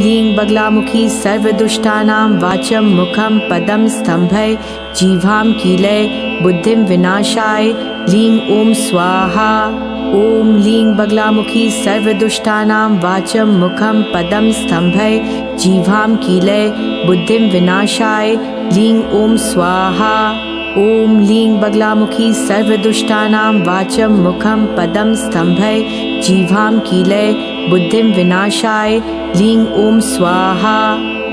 लीं बगलामुखी सर्वदुष्टानां वाचं मुखं पदं स्तंभय जीवां कीलय बुद्धिं विनाशाय लीं ॐ स्वाहा। ॐ लीं बगलामुखी सर्वदुष्टानां वाचं मुखं पदं स्तंभय जीवां कीलय बुद्धिं विनाशाय लीं ॐ स्वाहा। ॐ लीं बगलामुखी सर्वदुष्टानां वाचं मुखं पदं स्तंभय जीवां कीलय बुद्धिं विनाशाय लीं ॐ स्वाहा।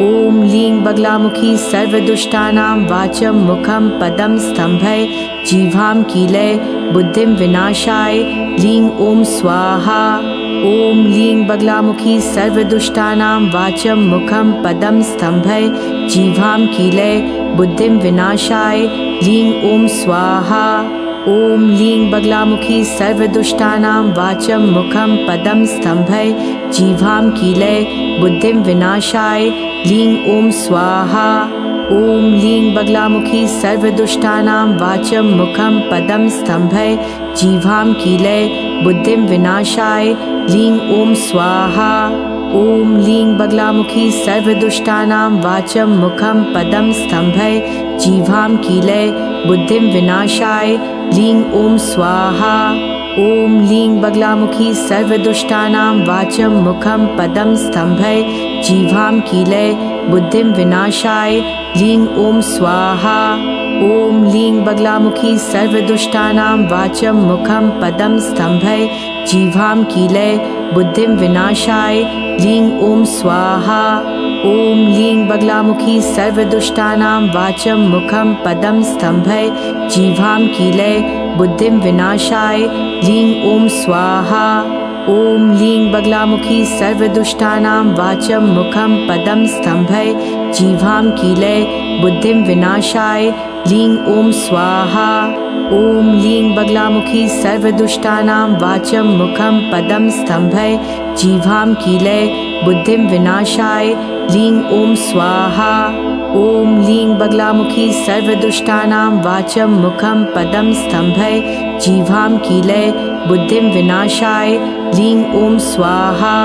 ॐ लीं बगलामुखी सर्वदुष्टानां वाचं मुखं पदं स्तंभय जीवां कीलय बुद्धिं विनाशाय लीं ॐ स्वाहा। ॐ लीं बगलामुखी सर्वदुष्टानां वाचं मुखं पदं स्तंभय जीवां कीलय बुद्धिं विनाशाय लीं ॐ स्वाहा। ॐ लीं बगलामुखी सर्वदुष्टानां वाचं मुखं पदं स्तंभय जीवां कीलय बुद्धिं विनाशाय लीं ॐ स्वाहा। ॐ लीं बगलामुखी सर्वदुष्टानां वाचं मुखं पदं स्तंभय जीवां कीलय बुद्धिं विनाशाय लीं ॐ स्वाहा। ॐ लीं बगलामुखी सर्वदुष्टानां वाचं मुखं पदं स्तंभय जीवां कीलय बुद्धिं विनाशाय लीं ॐ स्वाहा। ॐ लीं बगलामुखी सर्वदुष्टानां वाचं मुखं पदं स्तंभय जीवां कीलय बुद्धिं विनाशाय लीं ॐ स्वाहा। ॐ लीं बगलामुखी सर्वदुष्टानां वाचं मुखं पदं स्तंभय जीवां कीलय बुद्धिं विनाशाय लीं ॐ स्वाहा। ॐ लीं बगलामुखी सर्वदुष्टानां वाचं मुखं पदं स्तंभय जीवां कीलय बुद्धिं विनाशाय लीं ॐ स्वाहा। ॐ लीं बगलामुखी सर्वदुष्टानां वाचं मुखं पदं स्तंभय जीवां कीलय बुद्धिं विनाशाय लीं ॐ स्वाहा। ॐ लीं बगलामुखी सर्वदुष्टानां वाचं मुखं पदं स्तंभय जीवां कीलय बुद्धिं विनाशाय लीं ॐ स्वाहा। ॐ लीं बगलामुखी सर्वदुष्टानां वाचं मुखं पदं स्तंभय जीवां कीलय बुद्धिं विनाशाय लीं ॐ स्वाहा।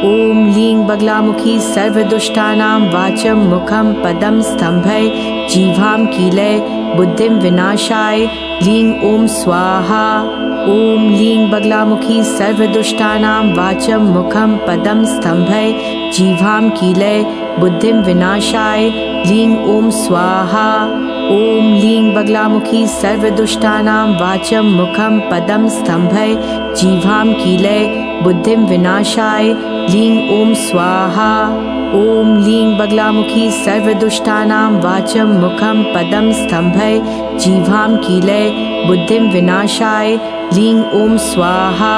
ॐ लीं बगलामुखी सर्वदुष्टानां वाचं मुखं पदं स्तंभय जीवां कीलय बुद्धिं विनाशाय लीं ॐ स्वाहा। ॐ लीं बगलामुखी सर्वदुष्टानां वाचं मुखं पदं स्तंभय जीवां कीलय बुद्धिं विनाशाय लीं ॐ स्वाहा। ॐ लीं बगलामुखी सर्वदुष्टानां वाचं मुखं पदं स्तंभय जीवां कीलय बुद्धिं विनाशाय लीं ॐ स्वाहा। ॐ लीं बगलामुखी सर्वदुष्टानां वाचं मुखं पदं स्तंभय जीवां कीलय बुद्धिं विनाशाय लीं ॐ स्वाहा।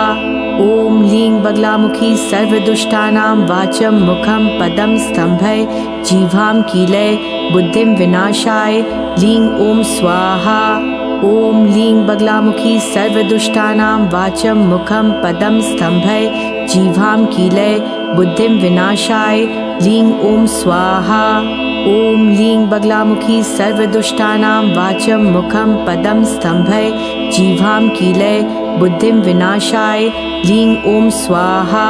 ॐ लीं बगलामुखी सर्वदुष्टानां वाचं मुखं पदं स्तंभय जीवां कीलय बुद्धिं विनाशाय लीं ॐ स्वाहा। ॐ लीं बगलामुखी सर्वदुष्टानां वाचं मुखं पदं स्तंभय जीवां कीलय बुद्धिं विनाशाय लीं ॐ स्वाहा। ॐ लीं बगलामुखी सर्वदुष्टानां वाचं मुखं पदं स्तंभय जीवां कीलय बुद्धिं विनाशाय लीं ॐ स्वाहा।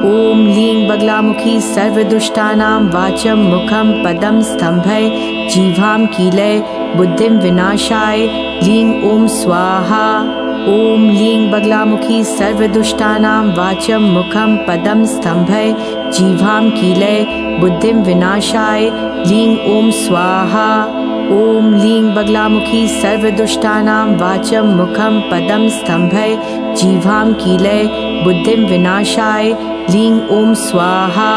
ॐ लीं बगलामुखी सर्वदुष्टानां वाचं मुखं पदं स्तंभय जीवां कीलय बुद्धिं विनाशाय लीं ॐ स्वाहा। ॐ लीं बगलामुखी सर्वदुष्टानां वाचं मुखं पदं स्तंभय जीवां कीलय बुद्धिं विनाशाय लीं ॐ स्वाहा। ॐ लीं बगलामुखी सर्वदुष्टानां वाचं मुखं पदं स्तंभय जीवां कीलय बुद्धिं विनाशाय लीं ॐ स्वाहा।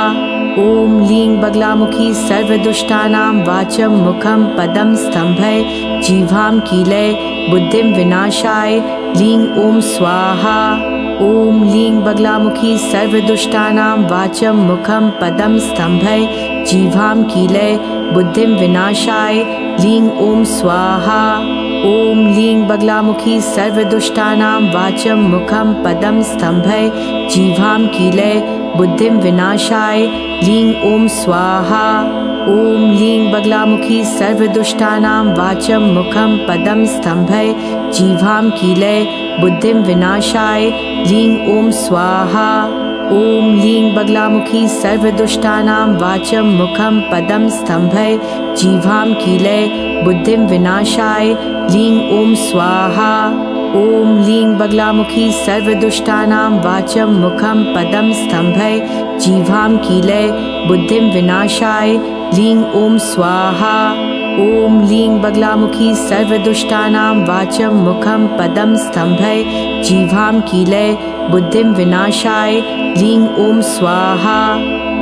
ॐ लीं बगलामुखी सर्वदुष्टानां वाचं मुखं पदं स्तंभय जीवां कीलय बुद्धिं विनाशाय लीं ॐ स्वाहा। ॐ लीं बगलामुखी सर्वदुष्टानां वाचं मुखं पदं स्तंभय जीवां कीलय बुद्धिं विनाशाय लीं ॐ स्वाहा। ॐ लीं बगलामुखी सर्वदुष्टानां वाचं मुखं पदं स्तंभय जीवां कीलय बुद्धिं विनाशाय लीं ॐ स्वाहा। ॐ लीं बगलामुखी सर्वदुष्टानां वाचं मुखं पदं स्तंभय जीवां कीलय बुद्धिं विनाशाय लीं ॐ स्वाहा। ॐ लीं बगलामुखी सर्वदुष्टानां वाचं मुखं पदं स्तंभय जीवां कीलय बुद्धिं विनाशाय लीं ॐ स्वाहा। ॐ लीं बगलामुखी सर्वदुष्टानां वाचं मुखं पदं स्तंभय जीवां कीलय बुद्धिं विनाशाय लीं ॐ स्वाहा। ॐ लीं बगलामुखी सर्वदुष्टानां वाचं मुखं पदं स्तंभय जीवां कीलय बुद्धिं विनाशाय लीं ॐ स्वाहा।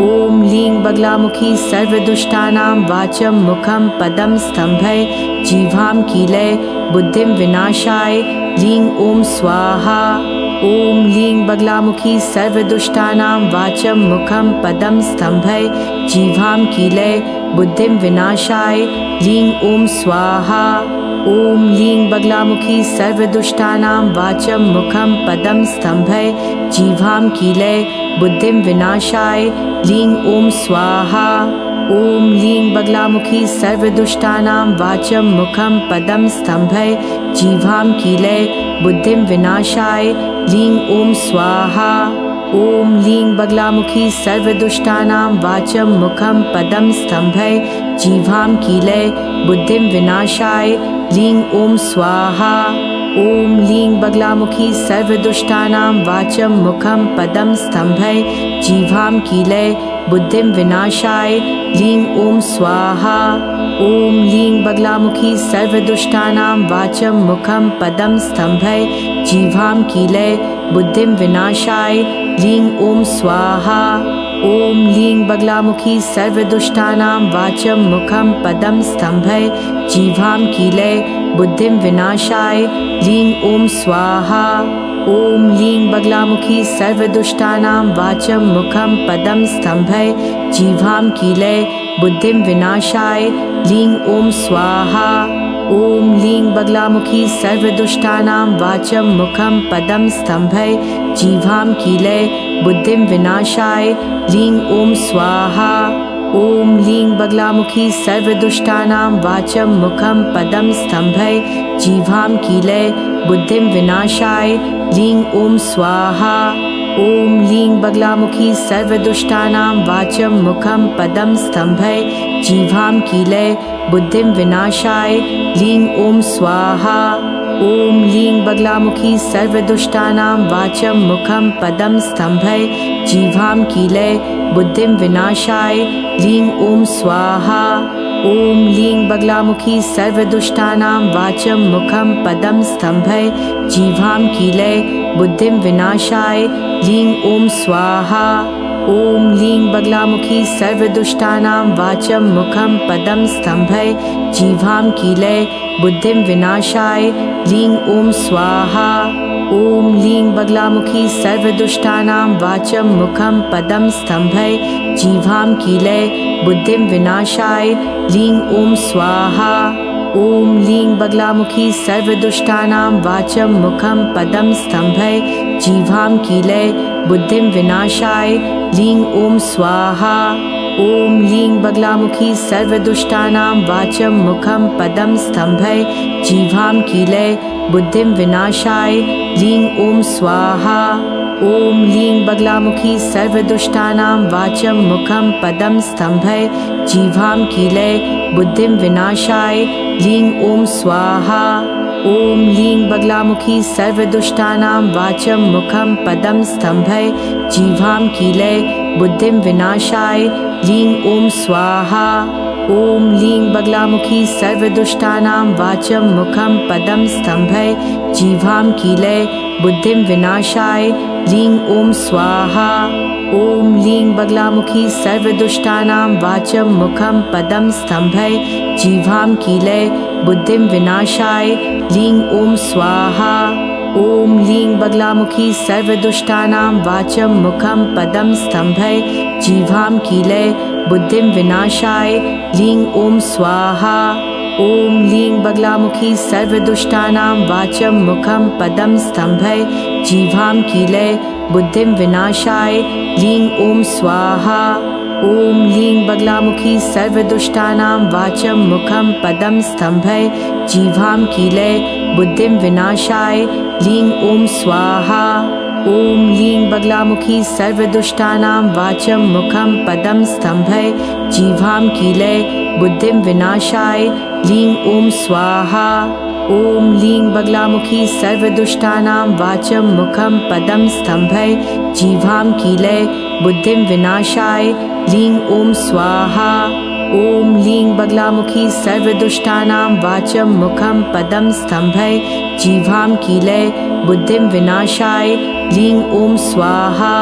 ॐ लीं बगलामुखी सर्वदुष्टानां वाचं मुखं पदं स्तंभय जीवां कीलय बुद्धिं विनाशाय लीं ॐ स्वाहा। ॐ लीं बगलामुखी सर्वदुष्टानां वाचं मुखं पदं स्तंभय जीवां कीलय बुद्धिं विनाशाय लीं ॐ स्वाहा। ॐ लीं बगलामुखी सर्वदुष्टानां वाचं मुखं पदं स्तंभय जीवां कीलय बुद्धिं विनाशाय लीं ॐ स्वाहा। ॐ लीं बगलामुखी सर्वदुष्टानां वाचं मुखं पदं स्तंभय जीवां कीलय बुद्धिं विनाशाय लीं ॐ स्वाहा। ॐ लीं बगलामुखी सर्वदुष्टानां वाचं मुखं पदं स्तंभय जीवां कीलय बुद्धिं विनाशाय लीं ॐ स्वाहा। ॐ लीं बगलामुखी सर्वदुष्टानां वाचं मुखं पदं स्तंभय जीवां कीलय बुद्धिं विनाशाय लीं ॐ स्वाहा। ॐ लीं बगलामुखी सर्वदुष्टानां वाचं मुखं पदं स्तंभय जीवां कीलय बुद्धिं विनाशाय लीं ॐ स्वाहा। ॐ लीं बगलामुखी सर्वदुष्टानां वाचं मुखं पदं स्तंभय जीवां कीलय बुद्धिं विनाशाय लीं ॐ स्वाहा। ॐ लीं बगलामुखी सर्वदुष्टानां वाचं मुखं पदं स्तंभय जीवां कीलय बुद्धिं विनाशाय लीं ॐ स्वाहा। ॐ लीं बगलामुखी सर्वदुष्टानां वाचं मुखं पदं स्तंभय जीवां कीलय बुद्धिं विनाशाय लीं ॐ स्वाहा। ॐ लीं बगलामुखी सर्वदुष्टानां वाचं मुखं पदं स्तंभय जीवां कीलय बुद्धिं विनाशाय लीं ॐ स्वाहा। ॐ लीं बगलामुखी सर्वदुष्टानां वाचं मुखं पदं स्तंभय जीवां कीलय बुद्धिं विनाशाय लीं ॐ स्वाहा। ॐ लीं बगलामुखी सर्वदुष्टानां वाचं मुखं पदं स्तंभय जीवां कीलय बुद्धिं विनाशाय लीं ॐ स्वाहा। ॐ लीं बगलामुखी सर्वदुष्टानां वाचं मुखं पदं स्तंभय जीवां कीलय बुद्धिं विनाशाय लीं ॐ स्वाहा। ॐ लीं बगलामुखी सर्वदुष्टानां वाचं मुखं पदं स्तंभय जीवां कीलय बुद्धिं विनाशाय लीं ॐ स्वाहा। ॐ लीं बगलामुखी सर्वदुष्टानां वाचं मुखं पदं स्तंभय जीवां कीलय बुद्धिं विनाशाय लीं ॐ स्वाहा। ॐ लीं बगलामुखी सर्वदुष्टानां वाचं मुखं पदं स्तंभय जीवां कीलय बुद्धिं विनाशाय लीं ॐ स्वाहा। ॐ लीं बगलामुखी सर्वदुष्टानां वाचं मुखं पदं स्तंभय जीवां कीलय बुद्धिं विनाशाय लीं ॐ स्वाहा। ॐ लीं बगलामुखी सर्वदुष्टानां वाचं मुखं पदं स्तंभय जीवां कीलय बुद्धिं विनाशाय लीं ॐ स्वाहा। ॐ लीं बगलामुखी सर्वदुष्टानां वाचं मुखं पदं स्तंभय जीवां कीलय बुद्धिं विनाशाय लीं ॐ स्वाहा। ॐ लीं बगलामुखी सर्वदुष्टानां वाचं मुखं पदं स्तंभय जीवां कीलय बुद्धिं विनाशाय लीं ॐ स्वाहा। ॐ लीं बगलामुखी सर्वदुष्टानां वाचं मुखं पदं स्तंभय जीवां कीलय बुद्धिं विनाशाय लीं ॐ स्वाहा। ॐ लीं बगलामुखी सर्वदुष्टानां वाचं मुखं पदं स्तंभय जीवां कीलय बुद्धिं विनाशाय लीं ॐ स्वाहा। ॐ लीं बगलामुखी सर्वदुष्टानां वाचं मुखं पदं स्तंभय जीवां कीलय बुद्धिं विनाशाय लीं ॐ स्वाहा। ॐ लीं बगलामुखी सर्वदुष्टानां वाचं मुखं पदं स्तंभय जीवां कीलय बुद्धिं विनाशाय लीं ॐ स्वाहा। ॐ लीं बगलामुखी सर्वदुष्टानां वाचं मुखं पदं स्तंभय जीवां कीलय बुद्धिं विनाशाय लीं ॐ स्वाहा। ॐ लीं बगलामुखी सर्वदुष्टानां वाचं मुखं पदं स्तंभय जीवां कीलय बुद्धिं विनाशाय लीं ॐ स्वाहा। ॐ लीं बगलामुखी सर्वदुष्टानां वाचं मुखं पदं स्तंभय जीवां कीलय बुद्धिं विनाशाय लीं ॐ स्वाहा।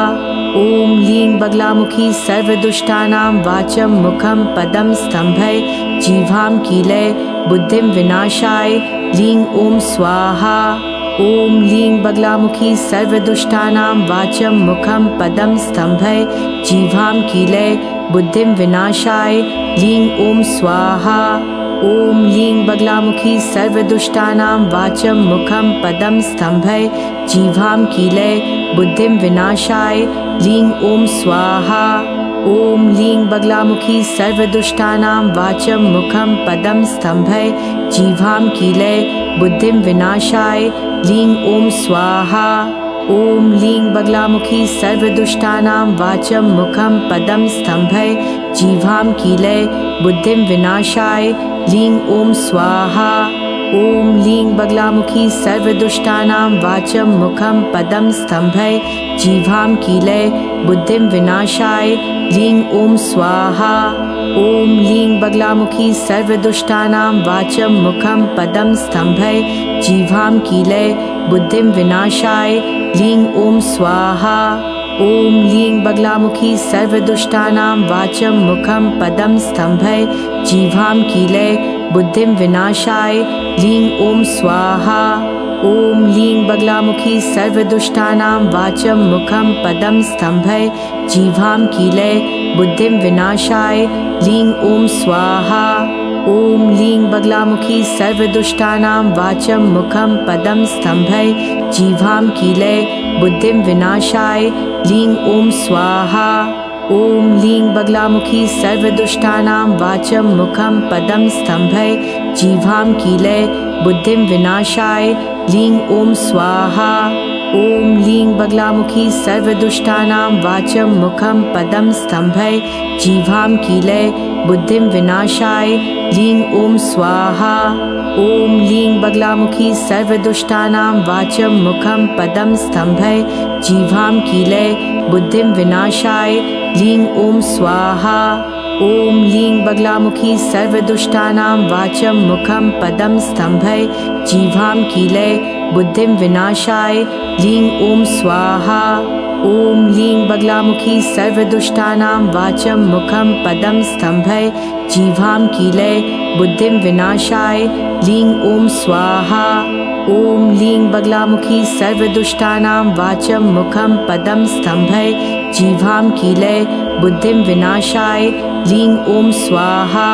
ॐ लीं बगलामुखी सर्वदुष्टानां वाचं मुखं पदं स्तंभय जीवां कीलय बुद्धिं विनाशाय लीं ॐ स्वाहा। ॐ लीं बगलामुखी सर्वदुष्टानां वाचं मुखं पदं स्तंभय जीवां कीलय बुद्धिं विनाशाय लीं ॐ स्वाहा। ॐ लीं बगलामुखी सर्वदुष्टानां वाचं मुखं पदं स्तंभय जीवां कीलय बुद्धिं विनाशाय लीं ॐ स्वाहा। ॐ लीं बगलामुखी सर्वदुष्टानां वाचं मुखं पदं स्तंभय जीवां कीलय बुद्धिं विनाशाय लीं ॐ स्वाहा। ॐ लीं बगलामुखी सर्वदुष्टानां वाचं मुखं पदं स्तंभय जीवां कीलय बुद्धिं विनाशाय लीं ॐ स्वाहा। ॐ लीं बगलामुखी सर्वदुष्टानां वाचं मुखं पदं स्तंभय जीवां कीलय बुद्धिं विनाशाय लीं ॐ स्वाहा। ॐ लीं बगलामुखी सर्वदुष्टानां वाचं मुखं पदं स्तंभय जीवां कीलय बुद्धिं विनाशाय लीं ॐ स्वाहा। ॐ लीं बगलामुखी सर्वदुष्टानां वाचं मुखं पदं स्तंभय जीवां कीलय बुद्धिं विनाशाय लीं ॐ स्वाहा। ॐ लीं बगलामुखी सर्वदुष्टानां वाचं मुखं पदं स्तंभय जीवां कीलय बुद्धिं विनाशाय लीं ॐ स्वाहा। ॐ लीं बगलामुखी सर्वदुष्टानां वाचं मुखं पदं स्तंभय जीवां कीलय बुद्धिं विनाशाय लीं ॐ स्वाहा। ॐ लीं बगलामुखी सर्वदुष्टानां वाचं मुखं पदं स्तंभय जीवां कीलय बुद्धिं विनाशाय लीं ॐ स्वाहा। ॐ लीं बगलामुखी सर्वदुष्टानां वाचं मुखं पदं स्तंभय जीवां कीलय बुद्धिं विनाशाय लीं ॐ स्वाहा। ॐ लीं बगलामुखी सर्वदुष्टानां वाचं मुखं पदं स्तंभय जीवां कीलय बुद्धिं विनाशाय लीं ॐ स्वाहा। ॐ लीं बगलामुखी सर्वदुष्टानां वाचं मुखं पदं स्तंभय जीवां कीलय बुद्धिं विनाशाय लीं ॐ स्वाहा। ॐ लीं बगलामुखी सर्वदुष्टानां वाचं मुखं पदं स्तंभय जीवां कीलय बुद्धिं विनाशाय लीं ॐ स्वाहा। ॐ लीं बगलामुखी सर्वदुष्टानां वाचं मुखं पदं स्तंभय जीवां कीलय बुद्धिं विनाशाय लीं ॐ स्वाहा।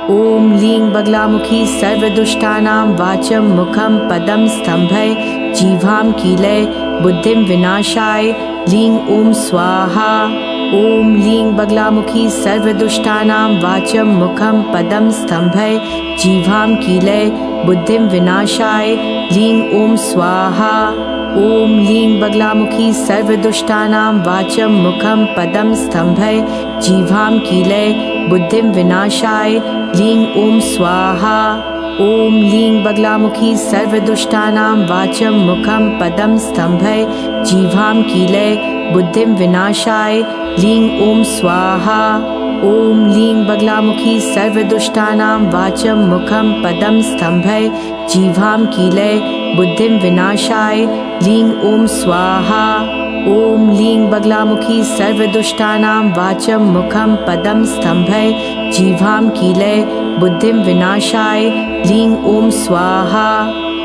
ॐ लीं बगलामुखी सर्वदुष्टानां वाचं मुखं पदं स्तंभय जीवां कीलय बुद्धिं विनाशाय लीं ॐ स्वाहा। ॐ लीं बगलामुखी सर्वदुष्टानां वाचं मुखं पदं स्तंभय जीवां कीलय बुद्धिं विनाशाय लीं ॐ स्वाहा। ॐ लीं बगलामुखी सर्वदुष्टानां वाचं मुखं पदं स्तंभय जीवां कीलय बुद्धिं विनाशाय लीं ॐ स्वाहा। ॐ लीं बगलामुखी सर्वदुष्टानां वाचं मुखं पदं स्तंभय जीवां कीलय बुद्धिं विनाशाय लीं ॐ स्वाहा। ॐ लीं बगलामुखी सर्वदुष्टानां वाचं मुखं पदं स्तंभय जीवां कीलय बुद्धिं विनाशाय लीं ॐ स्वाहा। ॐ लीं बगलामुखी सर्वदुष्टानां वाचं मुखं पदं स्तंभय जीवां कीलय बुद्धिं विनाशाय लीं ॐ स्वाहा।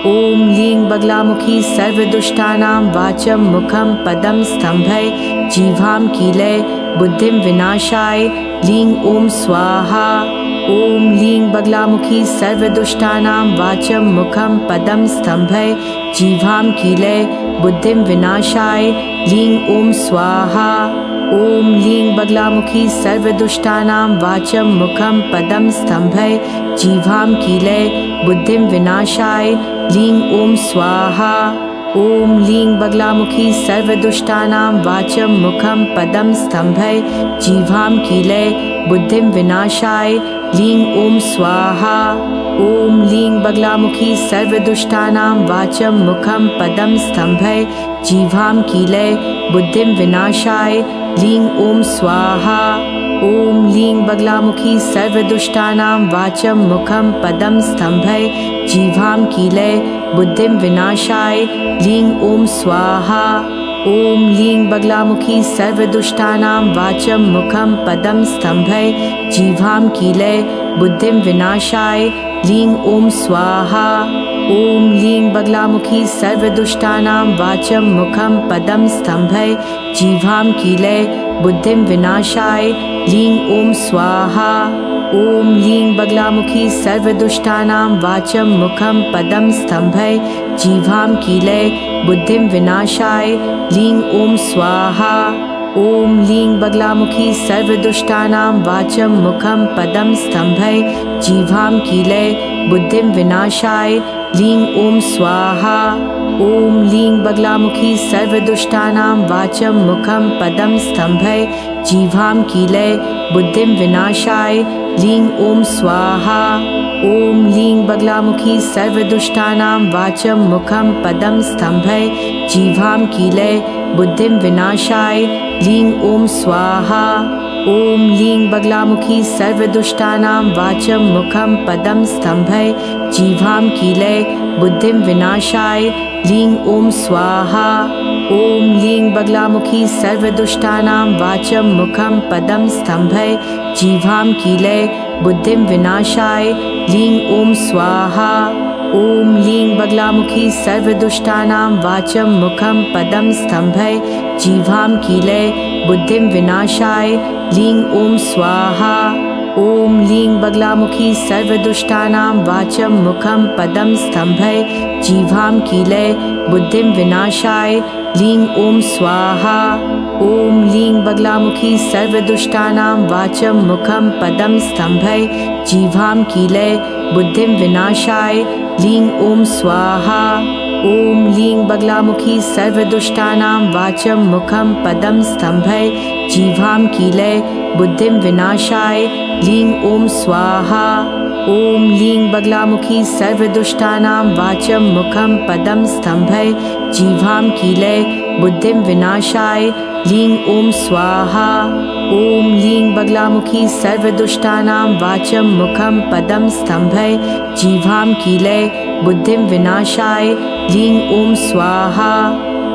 ॐ लीं बगलामुखी सर्वदुष्टानां वाचं मुखं पदं स्तंभय जीवां कीलय बुद्धिं विनाशाय लीं ॐ स्वाहा। ॐ लीं बगलामुखी सर्वदुष्टानां वाचं मुखं पदं स्तंभय जीवां कीलय बुद्धिं विनाशाय लीं ॐ स्वाहा। ॐ लीं बगलामुखी सर्वदुष्टानां वाचं मुखं पदं स्तंभय जीवां कीलय बुद्धिं विनाशाय लीं ॐ स्वाहा। ॐ लीं बगलामुखी सर्वदुष्टानां वाचं मुखं पदं स्तंभय जीवां कीलय बुद्धिं विनाशाय लीं ॐ स्वाहा। ॐ लीं बगलामुखी सर्वदुष्टानां वाचं मुखं पदं स्तंभय जीवां कीलय बुद्धिं विनाशाय लीं ॐ स्वाहा। ॐ लीं बगलामुखी सर्वदुष्टानां वाचं मुखं पदं स्तंभय जीवां कीलय बुद्धिं विनाशाय लीं ॐ स्वाहा। ॐ लीं बगलामुखी सर्वदुष्टानां वाचं मुखं पदं स्तंभय जीवां कीलय बुद्धिं विनाशाय लीं ॐ स्वाहा। ॐ लीं बगलामुखी सर्वदुष्टानां वाचं मुखं पदं स्तंभय जीवां कीलय बुद्धिं विनाशाय लीं ॐ स्वाहा। ॐ लीं बगलामुखी सर्वदुष्टानां वाचं मुखं पदं स्तंभय जीवां कीलय बुद्धिं विनाशाय लीं ॐ स्वाहा। ॐ लीं बगलामुखी सर्वदुष्टानां वाचं मुखं पदं स्तंभय जीवां कीलय बुद्धिं विनाशाय लीं ॐ स्वाहा। ॐ लीं बगलामुखी सर्वदुष्टानां वाचं मुखं पदं स्तंभय जीवां कीलय बुद्धिं विनाशाय लीं ॐ स्वाहा। ॐ लीं बगलामुखी सर्वदुष्टानां वाचं मुखं पदं स्तंभय जीवां कीलय बुद्धिं विनाशाय लीं ॐ स्वाहा। ॐ लीं बगलामुखी सर्वदुष्टानां वाचं मुखं पदं स्तंभय जीवां कीलय बुद्धिं विनाशाय लीं ॐ स्वाहा। ॐ लीं बगलामुखी सर्वदुष्टानां वाचं मुखं पदं स्तंभय जीवां कीलय बुद्धिं विनाशाय लीं ॐ स्वाहा। ॐ लीं बगलामुखी सर्वदुष्टानां वाचं मुखं पदं स्तंभय जीवां कीलय बुद्धिं विनाशाय लीं ॐ स्वाहा। ॐ लीं बगलामुखी सर्वदुष्टानां वाचं मुखं पदं स्तंभय जीवां कीलय बुद्धिं विनाशाय लीं ॐ स्वाहा। ॐ लीं बगलामुखी सर्वदुष्टानां वाचं मुखं पदं स्तंभय जीवां कीलय बुद्धिं विनाशाय लीं ॐ स्वाहा। ॐ लीं बगलामुखी सर्वदुष्टानां वाचं मुखं पदं स्तंभय जीवां कीलय बुद्धिं विनाशाय लीं ॐ स्वाहा। ॐ लीं बगलामुखी सर्वदुष्टानां वाचं मुखं पदं स्तंभय जीवां कीलय बुद्धिं विनाशाय लीं ॐ स्वाहा। ॐ लीं बगलामुखी सर्वदुष्टानां वाचं मुखं पदं स्तंभय जीवां कीलय बुद्धिं विनाशाय लीं ॐ स्वाहा।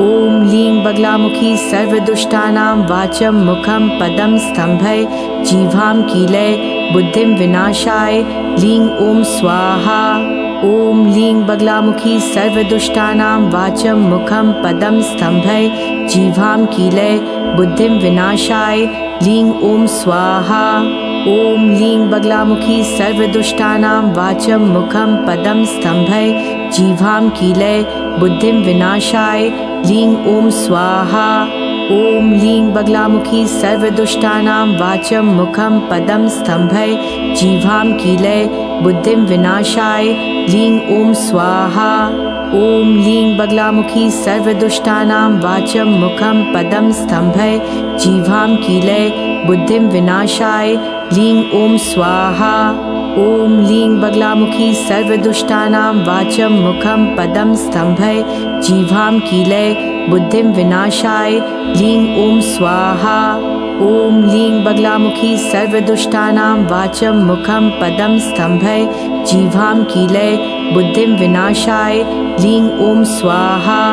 ॐ लीं बगलामुखी सर्वदुष्टानां वाचं मुखं पदं स्तंभय जीवां कीलय बुद्धिं विनाशाय लीं ॐ स्वाहा। ॐ लीं बगलामुखी सर्वदुष्टानां वाचं मुखं पदं स्तंभय जीवां कीलय बुद्धिं विनाशाय लीं ॐ स्वाहा। ॐ लीं बगलामुखी सर्वदुष्टानां वाचं मुखं पदं स्तंभय जीवां कीलय बुद्धिं विनाशाय लीं ॐ स्वाहा। ॐ लीं बगलामुखी सर्वदुष्टानां वाचं मुखं पदं स्तंभय जीवां कीलय बुद्धिं विनाशाय लीं ॐ स्वाहा। ॐ लीं बगलामुखी सर्वदुष्टानां वाचं मुखं पदं स्तंभय जीवां कीलय बुद्धिं विनाशाय लीं ॐ स्वाहा। ॐ लीं बगलामुखी सर्वदुष्टानां वाचं मुखं पदं स्तंभय जीवां कीलय बुद्धिं विनाशाय लीं ॐ स्वाहा। ॐ लीं बगलामुखी सर्वदुष्टानां वाचं मुखं पदं स्तंभय जीवां कीलय बुद्धिं विनाशाय लीं ॐ स्वाहा।